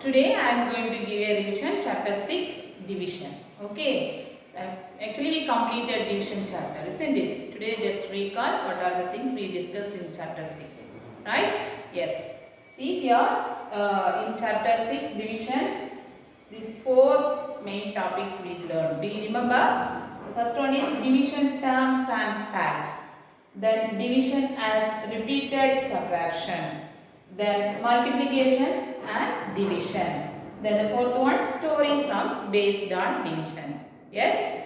Today I am going to give a revision chapter 6 division. Okay. So actually we completed division chapter, isn't it? Today just recall what are the things we discussed in chapter 6. Right? Yes. See here in chapter 6 division, these four main topics we learned. Do you remember? First one is division terms and facts. Then division as repeated subtraction. Then multiplication and division. Then the fourth one, story sums based on division. Yes?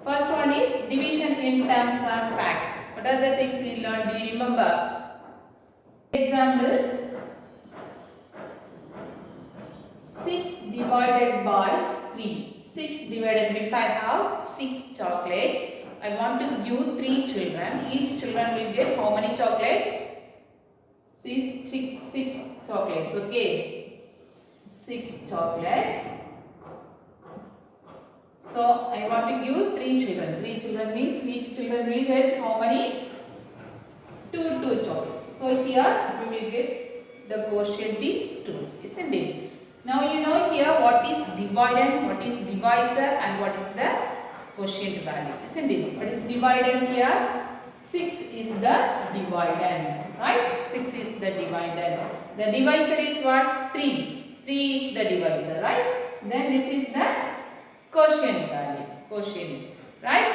First one is division in terms and facts. What are the things we learned? Do you remember? Example, 6 divided by 3. 6 divided by, if I have 6 chocolates, I want to give 3 children. Each children will get how many chocolates? 6 chocolates. Okay. 6 chocolates. So I want to give 3 children. 3 children means each children will get how many? 2 chocolates. So here we will get the quotient is 2, isn't it? Now you know here what is dividend, what is divisor and what is the quotient value, isn't it? What is dividend here? 6 is the dividend, right? 6 is the dividend. The divisor is what? 3. 3 is the divisor, right? Then this is the quotient value, quotient, right?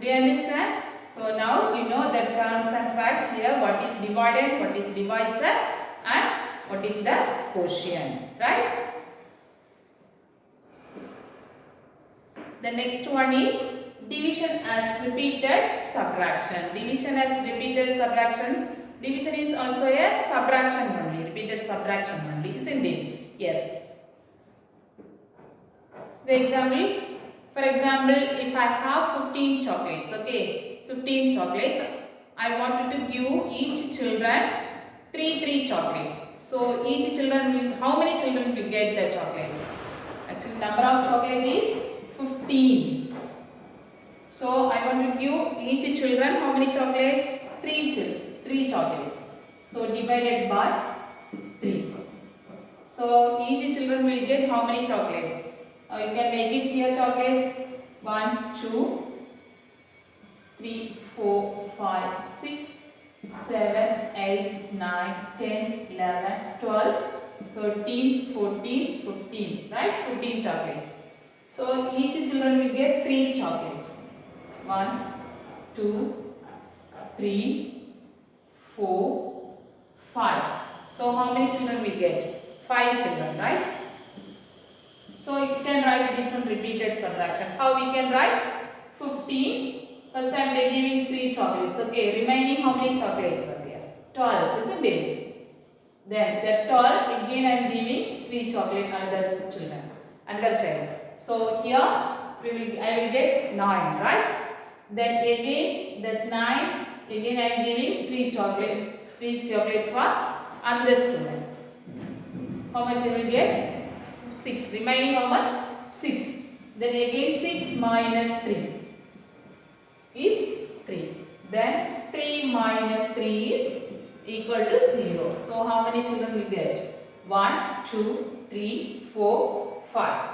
Do you understand? So now you know the terms and facts here, what is dividend, what is divisor and what is the quotient, right? The next one is division as repeated subtraction. Division as repeated subtraction. Division is also a subtraction only, repeated subtraction only, isn't it? Yes. The example, for example, if I have 15 chocolates, okay, 15 chocolates, I wanted to give each children 3 chocolates. So each children will, how many children will get the chocolates? Actually, number of chocolate is 15. So I want to give each children how many chocolates? 3 chocolates. So divided by 3. So each children will get how many chocolates? You can make it here chocolates. 1, 2, 3, 4, 5, 6, 7, 8, 9, 10, 11, 12, 13, 14, 15. Right? 15 chocolates. So each children will get 3 chocolates. 1, 2, 3, 4, 5. So how many children will get? 5 children, right? So you can write this one repeated subtraction. How we can write? 15. First time they giving 3 chocolates. Okay, remaining how many chocolates are there? 12, isn't it? Then that 12 again I am giving 3 chocolate another children, another child. So here I will get 9, right? Then again that's 9. Again I am giving 3 chocolate for another student. How much I will get? 6. Remaining how much? 6. Then again 6 minus 3 is 3. Then 3 minus 3 is equal to 0. So how many children will get? 1, 2, 3, 4, 5.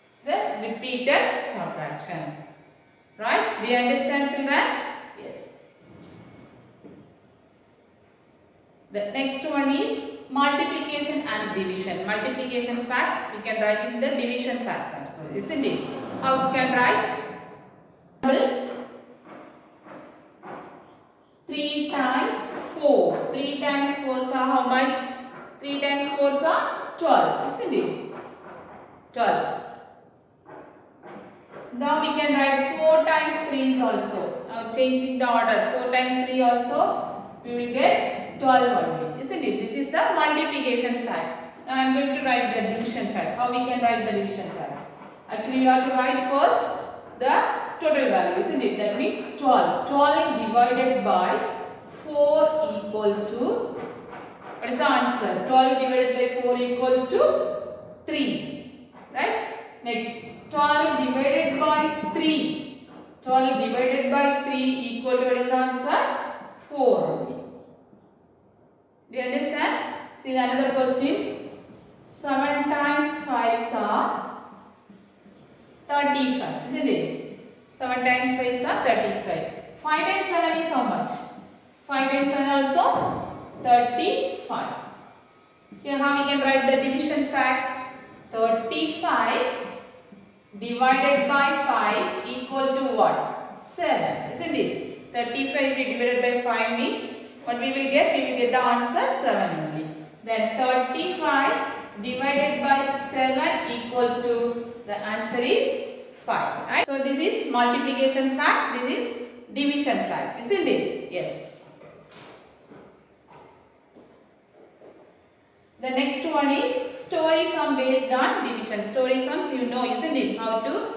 It's the repeated subtraction. Right? Do you understand, children? Yes. The next one is multiplication and division. Multiplication facts, we can write in the division facts also, isn't it? How you can write? 3 times 4. 3 times 4 are how much? 3 times 4 are 12, isn't it? 12. Now we can write 4 times 3 is also. Now changing the order. 4 times 3 also, we will get 12 only, isn't it? This is the multiplication fact. Now I am going to write the division fact. How we can write the division fact? Actually, we have to write first the total value, isn't it? That means 12. 12 divided by 4 equal to, what is the answer? 12 divided by 4 equal to 3. Right? Next, 12 divided by 3. 12 divided by 3 equal to, what is the answer? 4 only. Do you understand? See another question. 7 times 5 are 35, isn't it? 7 times 5 are 35. 5 times 7 is how much? 5 times 7 also 35. Here how we can write the division fact? 35 divided by 5 equal to what? 7, isn't it? 35 divided by 5 means what we will get? We will get the answer 7 only. Then 35 divided by 7 equal to, the answer is 5. Right? So this is multiplication fact, this is division fact, isn't it? Yes. The next one is story sum based on division. Story sums you know, isn't it? How to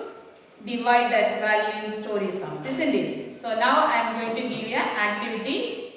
divide that value in story sums, isn't it? So now I am going to give you an activity.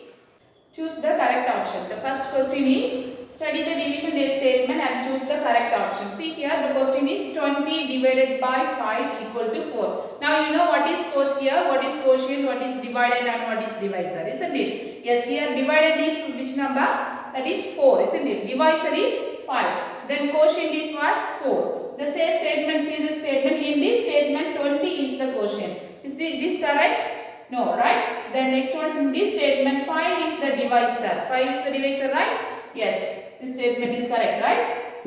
Choose the correct option. The first question is study the division statement and choose the correct option. See here the question is 20 divided by 5 equal to 4. Now you know what is quotient, what is quotient, what is divided and what is divisor, isn't it? Yes, here divided is which number? That is 4, isn't it? Divisor is 5. Then quotient is what? 4. The same statement, see the statement. In this statement 20 is the quotient. Is this correct? No, right? Then next one, in this statement 5 is the divisor. 5 is the divisor, right? Yes. This statement is correct, right?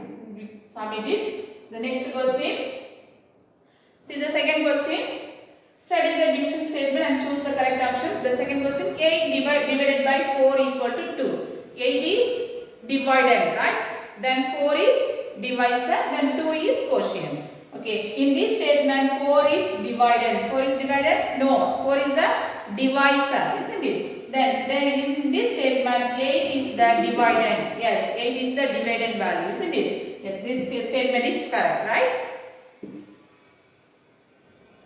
Submit it. The next question. See the second question. Study the division statement and choose the correct option. The second question, 8 divided by 4 equal to 2. 8 is divided, right? Then 4 is divisor, then 2 is quotient. Okay, in this statement 4 is divided. 4 is divided? No, 4 is the divisor, isn't it? Then in this statement 8 is the divided. Yes, 8 is the divided value, isn't it? Yes, this statement is correct, right?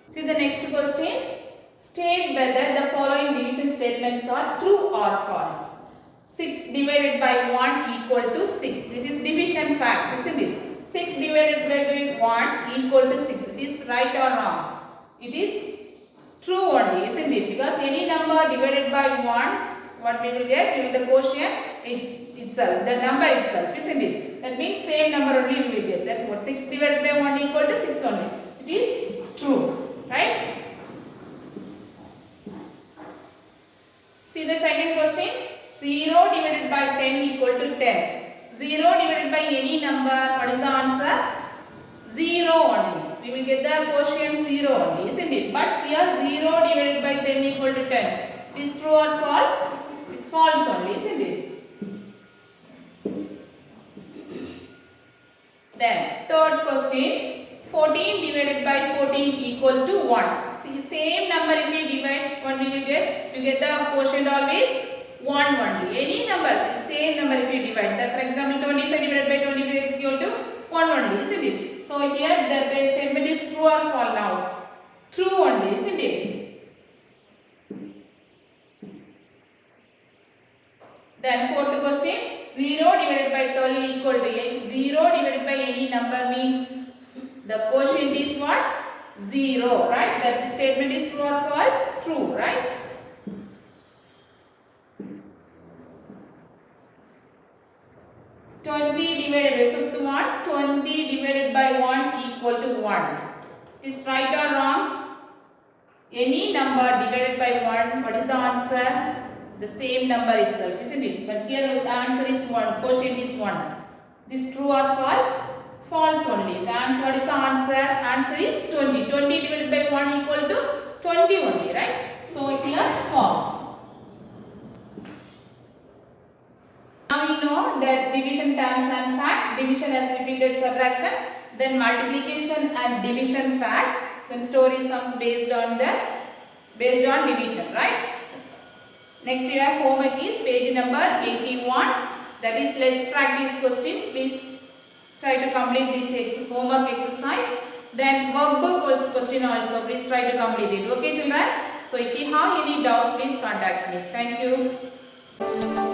See the next question. State whether the following division statements are true or false. 6 divided by 1 equal to 6. This is division facts, isn't it? 6 divided by 1 equal to 6. It is right or wrong? It is true only, isn't it? Because any number divided by 1, what we will get? We will the quotient itself, the number itself, isn't it? That means same number only we will get. That what? 6 divided by 1 equal to 6 only. It is true, right? See the second question. 0 divided by 10 equal to 10. 0 divided by any number, what is the answer? 0 only. We will get the quotient 0 only, isn't it? But here 0 divided by 10 equal to 10. It is true or false? It is false only, isn't it? Then third question. 14 divided by 14 equal to 1. See, same number if we divide, what we will get? We will get the quotient always 1 only. Any number, same number if you divide. That for example 25 divided by 25 equal to 1 only, isn't it? So here the statement is true or false now? True only, isn't it? Then fourth question. 0 divided by 12 equal to 8. 0 divided by any number means the quotient is what? 0, right? That statement is true or false? True, right? Fifth one, 20 divided by 1 equal to 1. Is right or wrong? Any number divided by 1, what is the answer? The same number itself, isn't it? But here the answer is 1, quotient is 1. This true or false? False only. The answer, what is the answer? Answer is 20. 20 divided by 1 equal to 20 only, right? So here false. Now we know that division terms and facts. Division as repeated subtraction. Then multiplication and division facts. Then story sums based on division, right? Next you have homework is page number 81. That is let's practice question. Please try to complete this homework exercise. Then workbook question also. Please try to complete it. Okay children? So if you have any doubt, please contact me. Thank you.